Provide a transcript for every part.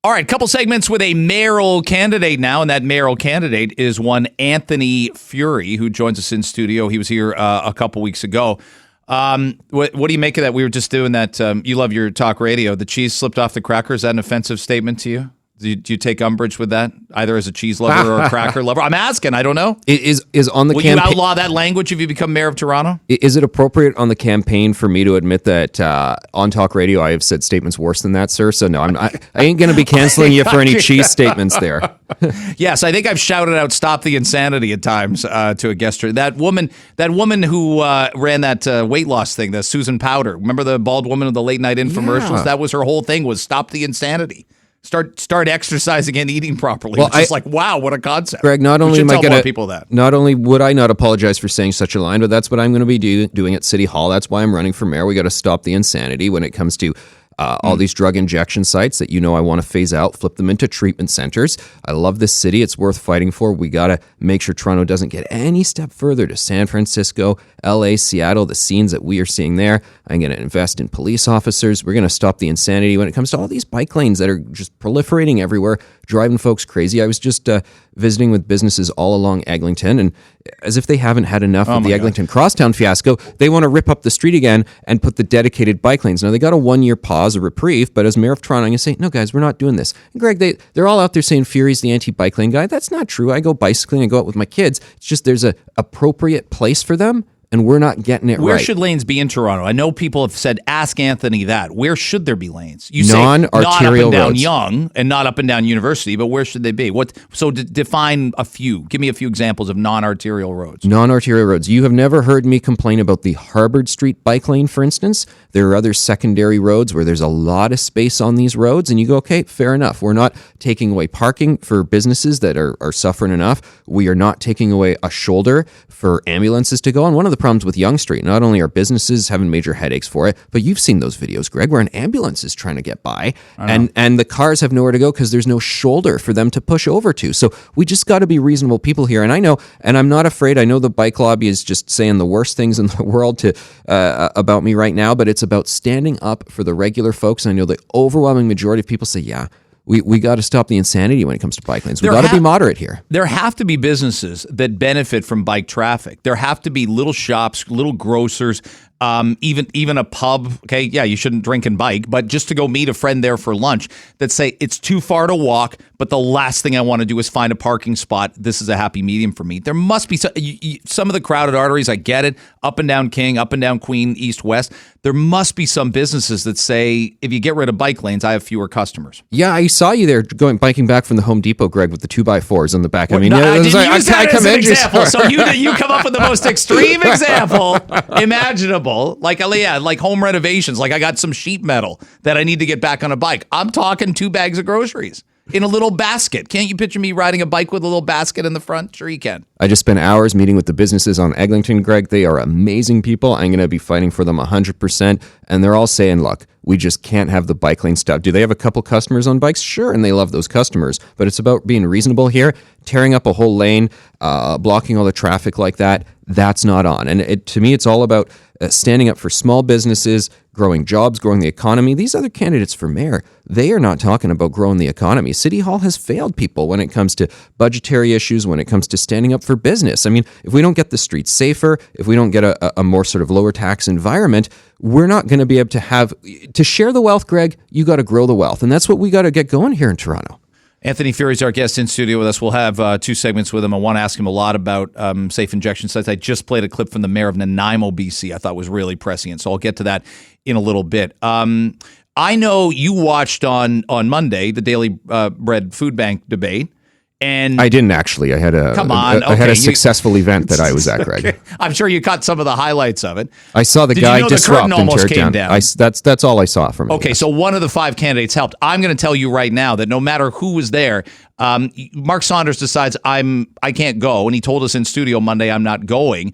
All right, couple segments with a mayoral candidate now, and that mayoral candidate is one Anthony Furey, who joins us in studio. He was here a couple weeks ago. What do you make of that? We were just doing that. You love your talk radio. The cheese slipped off the cracker. Is that an offensive statement to you? Do you take umbrage with that, either as a cheese lover or a cracker lover? I'm asking. I don't know. Is on the Will you outlaw that language if you become mayor of Toronto? Is it appropriate on the campaign for me to admit that on talk radio I have said statements worse than that, sir? So no, I ain't going to be canceling you for any cheese statements there. Yes, I think I've shouted out "Stop the insanity" at times to a guest. That woman who ran that weight loss thing, the Susan Powder. Remember the bald woman of the late night infomercials? Yeah. That was her whole thing, was stop the insanity. Start exercising and eating properly. Well, it's just like, wow, what a concept. Greg, not only Not only would I not apologize for saying such a line, but that's what I'm going to be doing at City Hall. That's why I'm running for mayor. We got to stop the insanity when it comes to all these drug injection sites that I want to phase out, flip them into treatment centers. I love this city. It's worth fighting for. We got to make sure Toronto doesn't get any step further to San Francisco, LA, Seattle, the scenes that we are seeing there. I'm going to invest in police officers. We're going to stop the insanity when it comes to all these bike lanes that are just proliferating everywhere, driving folks crazy. I was just visiting with businesses all along Eglinton, and as if they haven't had enough of the Eglinton Crosstown fiasco, they want to rip up the street again and put the dedicated bike lanes. Now, they got a 1-year pause, a reprieve, but as mayor of Toronto, I'm going to say, no, guys, we're not doing this. And Greg, they're all out there saying Furey's the anti-bike lane guy. That's not true. I go bicycling, I go out with my kids. It's just there's a appropriate place for them, and we're not getting it right. Where should lanes be in Toronto? I know people have said, ask Anthony that. Where should there be lanes? You say not up and down roads. Yonge and not up and down University, but where should they be? Define a few. Give me a few examples of non-arterial roads. Non-arterial roads. You have never heard me complain about the Harvard Street bike lane, for instance. There are other secondary roads where there's a lot of space on these roads, and you go, okay, fair enough. We're not taking away parking for businesses that are suffering enough. We are not taking away a shoulder for ambulances to go on. One of the problems with Yonge Street, not only are businesses having major headaches for it, but you've seen those videos, Greg, where an ambulance is trying to get by, and the cars have nowhere to go because there's no shoulder for them to push over to. So we just got to be reasonable people here. And I know, and I'm not afraid. I know the bike lobby is just saying the worst things in the world about me right now, but it's about standing up for the regular folks. And I know the overwhelming majority of people say, yeah, we got to stop the insanity when it comes to bike lanes. We got to be moderate here. There have to be businesses that benefit from bike traffic. There have to be little shops, little grocers, even a pub. Okay, yeah, you shouldn't drink and bike, but just to go meet a friend there for lunch that say it's too far to walk, but the last thing I want to do is find a parking spot. This is a happy medium for me. There must be some of the crowded arteries. I get it. Up and down King, up and down Queen, east, west. There must be some businesses that say, if you get rid of bike lanes, I have fewer customers. Yeah, I saw you there biking back from the Home Depot, Greg, with the 2x4s on the back. I mean, I didn't use that as an example. So you come up with the most extreme example imaginable, like home renovations. Like I got some sheet metal that I need to get back on a bike. I'm talking 2 bags of groceries in a little basket. Can't you picture me riding a bike with a little basket in the front? Sure you can. I just spent hours meeting with the businesses on Eglinton, Greg. They are amazing people. I'm going to be fighting for them 100%. And they're all saying, look, we just can't have the bike lane stuff. Do they have a couple customers on bikes? Sure, and they love those customers. But it's about being reasonable here. Tearing up a whole lane, blocking all the traffic like that, that's not on. And to me, it's all about standing up for small businesses, growing jobs, growing the economy. These other candidates for mayor, they are not talking about growing the economy. City Hall has failed people when it comes to budgetary issues, when it comes to standing up for business. I mean, if we don't get the streets safer, if we don't get a more sort of lower tax environment, we're not going to be able to share the wealth, Greg. You got to grow the wealth. And that's what we got to get going here in Toronto. Anthony Furey is our guest in studio with us. We'll have 2 segments with him. I want to ask him a lot about safe injection sites. I just played a clip from the mayor of Nanaimo, BC. I thought was really prescient, so I'll get to that in a little bit. I know you watched on Monday the Daily Bread Food Bank debate. And I didn't actually. I had a successful event that I was at, Greg. Okay. I'm sure you caught some of the highlights of it. I saw the guy disrupt and tear it down. That's all I saw from it. Okay, so one of the 5 candidates helped. I'm going to tell you right now that no matter who was there, Mark Saunders decides I can't go, and he told us in studio Monday I'm not going.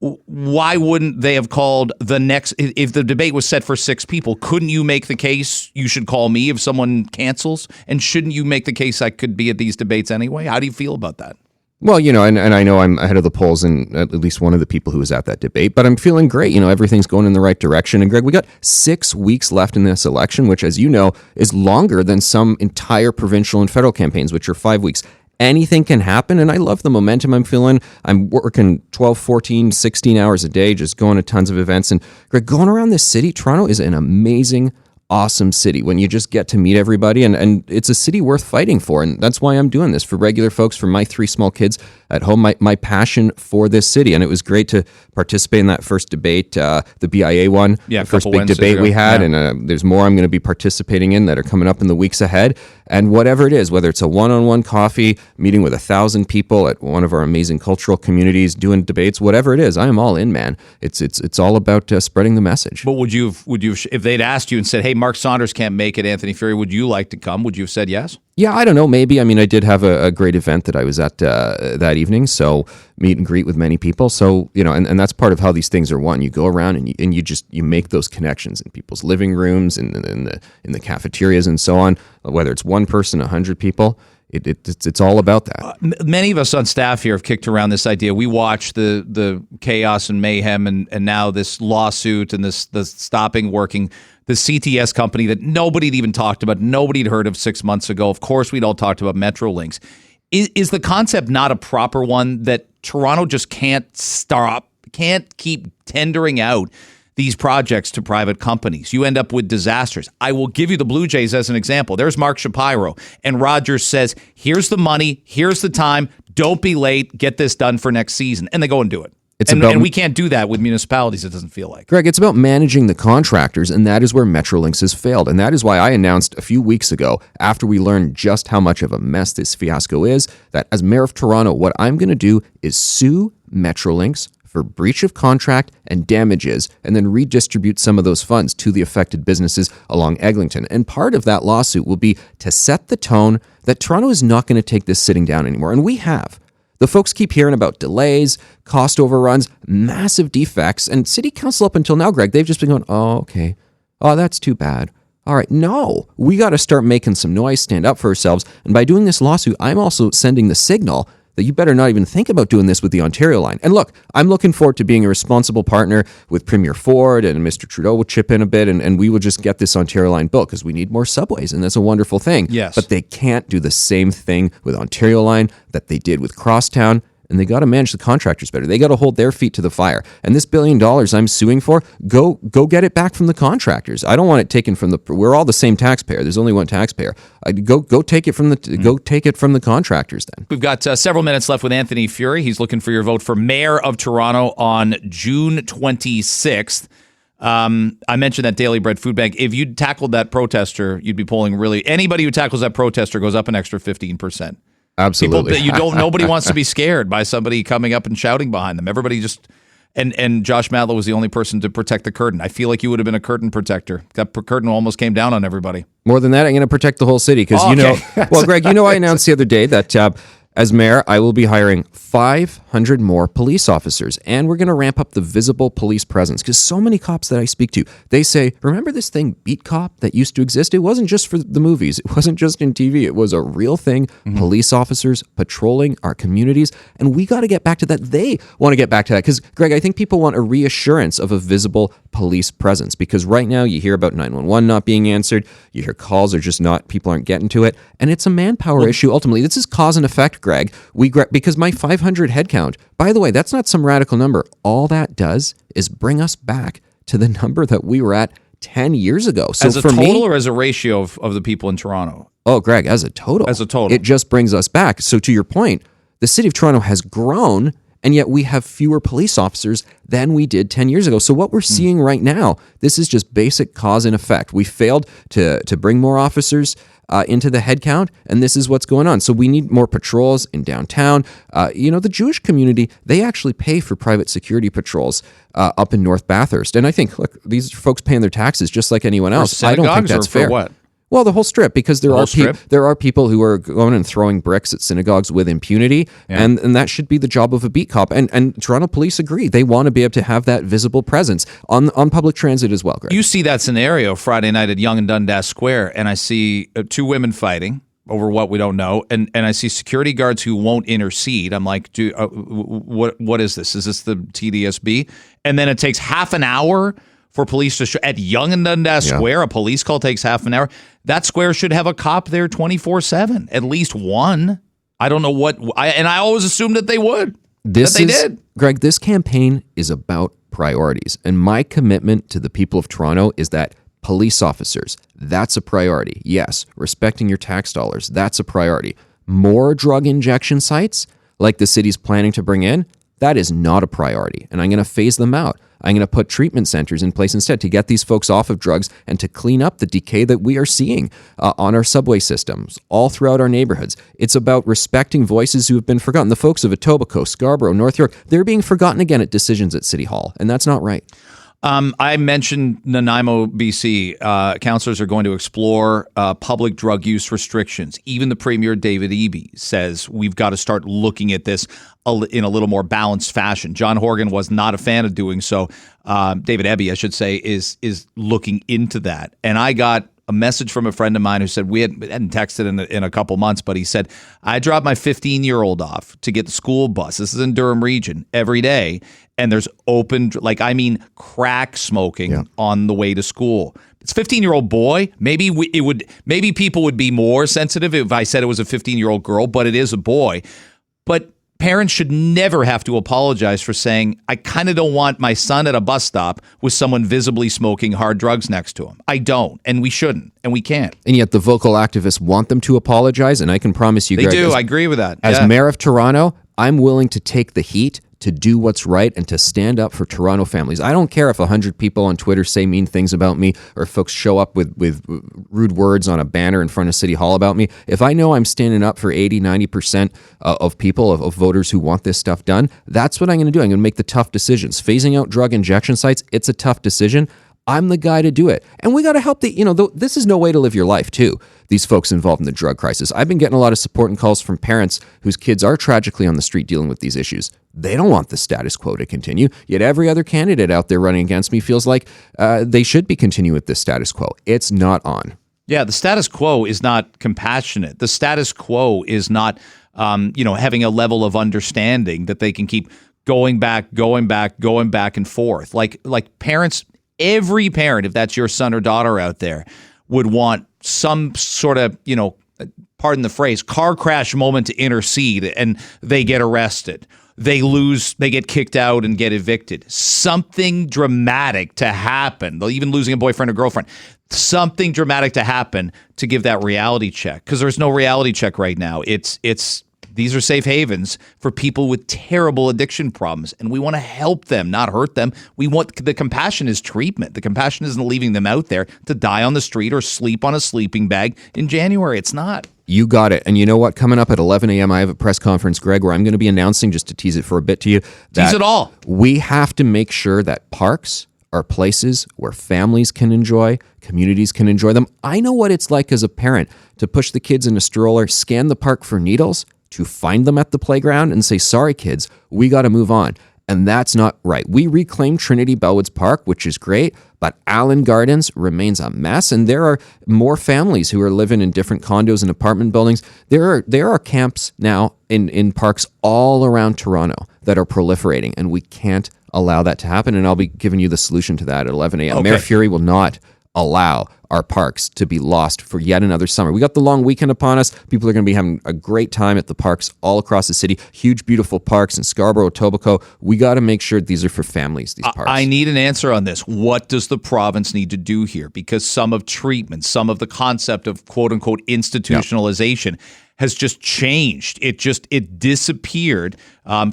Why wouldn't they have called the next, if the debate was set for 6 people, couldn't you make the case you should call me if someone cancels? And shouldn't you make the case I could be at these debates anyway? How do you feel about that? Well, and I know I'm ahead of the polls and at least one of the people who was at that debate, but I'm feeling great. Everything's going in the right direction. And Greg, we got 6 weeks left in this election, which, as you know, is longer than some entire provincial and federal campaigns, which are 5 weeks. Anything can happen, and I love the momentum I'm feeling. I'm working 12, 14, 16 hours a day, just going to tons of events. And Greg, going around this city, Toronto is an amazing, awesome city when you just get to meet everybody, and it's a city worth fighting for. And that's why I'm doing this for regular folks, for my 3 small kids at home, my passion for this city. And it was great to participate in that first debate, the BIA one, the first big debate we had. Yeah. And there's more I'm going to be participating in that are coming up in the weeks ahead. And whatever it is, whether it's a one-on-one coffee, meeting with 1,000 people at one of our amazing cultural communities, doing debates, whatever it is, I am all in, man. It's all about spreading the message. But would you if they'd asked you and said, hey, Mark Saunders can't make it, Anthony Furey, would you like to come? Would you have said yes? Yeah, I don't know. Maybe. I mean, I did have a great event that I was at that evening, so meet and greet with many people. So, and that's part of how these things are won. You go around and you make those connections in people's living rooms and in the cafeterias and so on. Whether it's one person, 100 people, it's all about that. Many of us on staff here have kicked around this idea. We watch the chaos and mayhem and now this lawsuit and the stopping working. The CTS company that nobody had even talked about, nobody had heard of 6 months ago. Of course, we'd all talked about Metrolinx. Is the concept not a proper one that Toronto just can't keep tendering out these projects to private companies? You end up with disasters. I will give you the Blue Jays as an example. There's Mark Shapiro, and Rogers says, here's the money, here's the time, don't be late, get this done for next season. And they go and do it. And we can't do that with municipalities, it doesn't feel like. Greg, it's about managing the contractors, and that is where Metrolinx has failed. And that is why I announced a few weeks ago, after we learned just how much of a mess this fiasco is, that as mayor of Toronto, what I'm going to do is sue Metrolinx for breach of contract and damages, and then redistribute some of those funds to the affected businesses along Eglinton. And part of that lawsuit will be to set the tone that Toronto is not going to take this sitting down anymore. And we have. The folks keep hearing about delays, cost overruns, massive defects, and city council up until now, Greg, they've just been going, oh, okay. Oh, that's too bad. All right, no, we got to start making some noise, stand up for ourselves. And by doing this lawsuit, I'm also sending the signal that you better not even think about doing this with the Ontario line. And look, I'm looking forward to being a responsible partner with Premier Ford, and Mr. Trudeau will chip in a bit, and we will just get this Ontario line built because we need more subways, and that's a wonderful thing. Yes. But they can't do the same thing with Ontario line that they did with Crosstown, and they got to manage the contractors better. They got to hold their feet to the fire. And this $1 billion I'm suing for, go get it back from the contractors. I don't want it taken from we're all the same taxpayer. There's only one taxpayer. Go take it from the contractors then. We've got several minutes left with Anthony Furey. He's looking for your vote for mayor of Toronto on June 26th. I mentioned that Daily Bread Food Bank. If you tackled that protester, you'd be polling anybody who tackles that protester goes up an extra 15%. Absolutely. Nobody wants to be scared by somebody coming up and shouting behind them. Everybody just, and Josh Matlow was the only person to protect the curtain. I feel like you would have been a curtain protector. That curtain almost came down on everybody. More than that, I'm going to protect the whole city because, well, Greg, I announced the other day that as mayor, I will be hiring 500 more police officers, and we're going to ramp up the visible police presence because so many cops that I speak to, they say, remember this thing, Beat Cop, that used to exist? It wasn't just for the movies. It wasn't just in TV. It was a real thing. Mm-hmm. Police officers patrolling our communities, and we got to get back to that. They want to get back to that because, Greg, I think people want a reassurance of a visible police presence because right now you hear about 911 not being answered. You hear calls are just not, people aren't getting to it, and it's a manpower issue. Ultimately, this is cause and effect, Greg. Because my 500 head count, by the way, that's not some radical number. All that does is bring us back to the number that we were at 10 years ago. So as a total or as a ratio of the people in Toronto? Oh, Greg, as a total. As a total. It just brings us back. So to your point, the city of Toronto has grown, and yet we have fewer police officers than we did 10 years ago. So what we're seeing right now, this is just basic cause and effect. We failed to bring more officers into the headcount, and this is what's going on. So we need more patrols in downtown. The Jewish community, they actually pay for private security patrols up in North Bathurst. And I think, look, these folks paying their taxes just like anyone else. I don't think that's fair. For what? Well, the whole strip, because there are people who are going and throwing bricks at synagogues with impunity, and that should be the job of a beat cop. And Toronto police agree. They want to be able to have that visible presence on public transit as well, Greg. You see that scenario Friday night at Yonge and Dundas Square, and I see 2 women fighting. over what we don't know, and I see security guards who won't intercede. I'm like, what is this? Is this the TDSB? And then it takes half an hour for police to at Yonge and Dundas Square. A police call takes half an hour. That square should have a cop there 24/7, at least one. I don't know I always assumed that they would. Did. Greg, this campaign is about priorities. And my commitment to the people of Toronto is that police officers, that's a priority. Yes, respecting your tax dollars, that's a priority. More drug injection sites, like the city's planning to bring in, that is not a priority. And I'm going to phase them out. I'm going to put treatment centers in place instead to get these folks off of drugs and to clean up the decay that we are seeing on our subway systems all throughout our neighborhoods. It's about respecting voices who have been forgotten. The folks of Etobicoke, Scarborough, North York, they're being forgotten again at decisions at City Hall, and that's not right. I mentioned Nanaimo, BC. Councillors are going to explore public drug use restrictions. Even the Premier, David Eby, says we've got to start looking at this in a little more balanced fashion. John Horgan was not a fan of doing so. David Eby, I should say, is looking into that. And I got a message from a friend of mine who said we hadn't texted in a couple months, but he said, I drop my 15-year-old off to get the school bus. This is in Durham region every day. And there's crack smoking on the way to school. It's a 15-year-old boy. Maybe people would be more sensitive if I said it was a 15-year-old girl, but it is a boy. But parents should never have to apologize for saying, I kind of don't want my son at a bus stop with someone visibly smoking hard drugs next to him. I don't, and we shouldn't, and we can't. And yet the vocal activists want them to apologize, and I can promise you, Greg, they do. I agree with that. As mayor of Toronto, I'm willing to take the heat to do what's right and to stand up for Toronto families. I don't care if 100 people on Twitter say mean things about me or folks show up with rude words on a banner in front of City Hall about me. If I know I'm standing up for 80, 90% of people, of voters who want this stuff done, that's what I'm going to do. I'm going to make the tough decisions. Phasing out drug injection sites, it's a tough decision. I'm the guy to do it. And we got to help this is no way to live your life too. These folks involved in the drug crisis. I've been getting a lot of support and calls from parents whose kids are tragically on the street dealing with these issues. They don't want the status quo to continue. Yet every other candidate out there running against me feels like they should be continuing with this status quo. It's not on. Yeah, the status quo is not compassionate. The status quo is not, having a level of understanding that they can keep going back and forth. Like parents. Every parent, if that's your son or daughter out there, would want some sort of, pardon the phrase, car crash moment to intercede, and they get arrested. They lose, they get kicked out and get evicted. Something dramatic to happen, even losing a boyfriend or girlfriend. Something dramatic to happen to give that reality check, because there's no reality check right now. These are safe havens for people with terrible addiction problems, and we want to help them, not hurt them. The compassion is treatment. The compassion isn't leaving them out there to die on the street or sleep on a sleeping bag in January. It's not. You got it. And you know what? Coming up at 11 a.m., I have a press conference, Greg, where I'm going to be announcing, just to tease it for a bit to you, that tease it all. We have to make sure that parks are places where families can enjoy, communities can enjoy them. I know what it's like as a parent to push the kids in a stroller, scan the park for needles, to find them at the playground and say, sorry, kids, we got to move on. And that's not right. We reclaimed Trinity Bellwoods Park, which is great, but Allen Gardens remains a mess. And there are more families who are living in different condos and apartment buildings. There are camps now in parks all around Toronto that are proliferating, and we can't allow that to happen. And I'll be giving you the solution to that at 11 a.m. Okay. Mayor Furey will not allow our parks to be lost for yet another summer. We got the long weekend upon us. People are going to be having a great time at the parks all across the city. Huge, beautiful parks in Scarborough, Etobicoke. We got to make sure these are for families, these parks. I need an answer on this. What does the province need to do here? Because some of treatment, some of the concept of quote-unquote institutionalization has just changed. It disappeared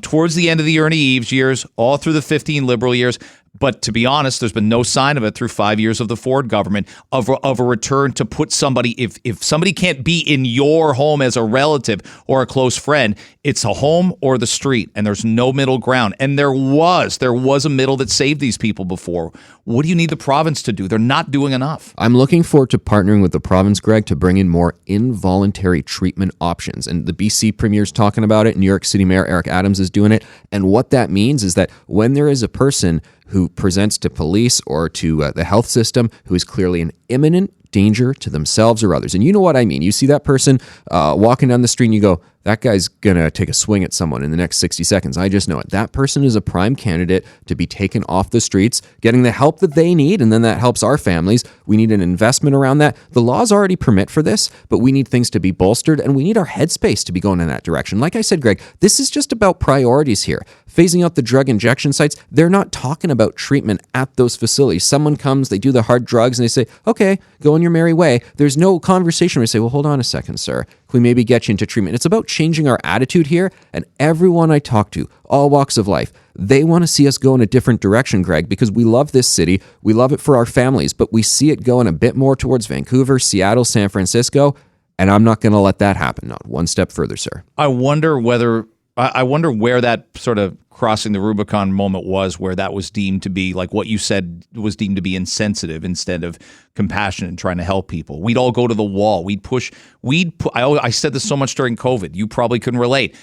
towards the end of the Ernie Eves years, all through the 15 Liberal years. But to be honest, there's been no sign of it through 5 years of the Ford government of a return to put somebody, if somebody can't be in your home as a relative or a close friend, it's a home or the street, and there's no middle ground. And there was a middle that saved these people before. What do you need the province to do? They're not doing enough. I'm looking forward to partnering with the province, Greg, to bring in more involuntary treatment options. And the BC Premier's talking about it. New York City Mayor Eric Adams is doing it. And what that means is that when there is a person who presents to police or to the health system who is clearly in imminent danger to themselves or others. And you know what I mean. You see that person walking down the street and you go, that guy's going to take a swing at someone in the next 60 seconds. I just know it. That person is a prime candidate to be taken off the streets, getting the help that they need, and then that helps our families. We need an investment around that. The laws already permit for this, but we need things to be bolstered, and we need our headspace to be going in that direction. Like I said, Greg, this is just about priorities here. Phasing out the drug injection sites, they're not talking about treatment at those facilities. Someone comes, they do the hard drugs, and they say, okay, go on your merry way. There's no conversation where we say, well, hold on a second, sir. Can we maybe get you into treatment? It's about changing our attitude here, and everyone I talk to, all walks of life, they want to see us go in a different direction, Greg, because we love this city. We love it for our families, but we see it going a bit more towards Vancouver, Seattle, San Francisco, and I'm not going to let that happen. Not one step further, sir. I wonder where that sort of crossing the Rubicon moment was, where that was deemed to be, like what you said, was deemed to be insensitive instead of compassionate and trying to help people. We'd all go to the wall. I said this so much during COVID. You probably couldn't relate.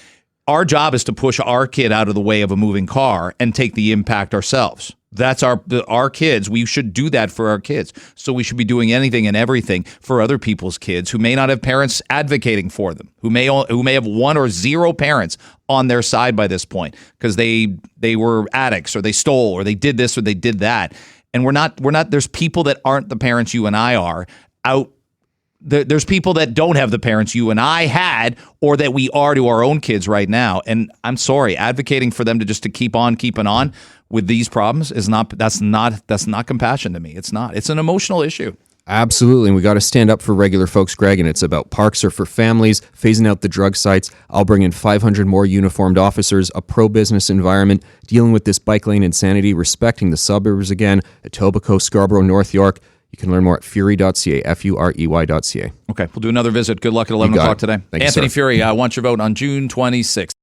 Our job is to push our kid out of the way of a moving car and take the impact ourselves. That's our kids. We should do that for our kids. So we should be doing anything and everything for other people's kids who may not have parents advocating for them, who may have one or zero parents on their side by this point because they were addicts or they stole or they did this or they did that. And we're not. There's people that aren't the parents you and I are out. There's people that don't have the parents you and I had or that we are to our own kids right now. And I'm sorry, advocating for them to keep on keeping on with these problems that's not compassion to me. It's not. It's an emotional issue. Absolutely. And we got to stand up for regular folks, Greg, and it's about parks are for families, phasing out the drug sites. I'll bring in 500 more uniformed officers, a pro-business environment, dealing with this bike lane insanity, respecting the suburbs again, Etobicoke, Scarborough, North York. You can learn more at furey.ca, Furey.ca. Okay, we'll do another visit. Good luck at 11 o'clock today. Thank you, Anthony sir. Furey, I want your vote on June 26th.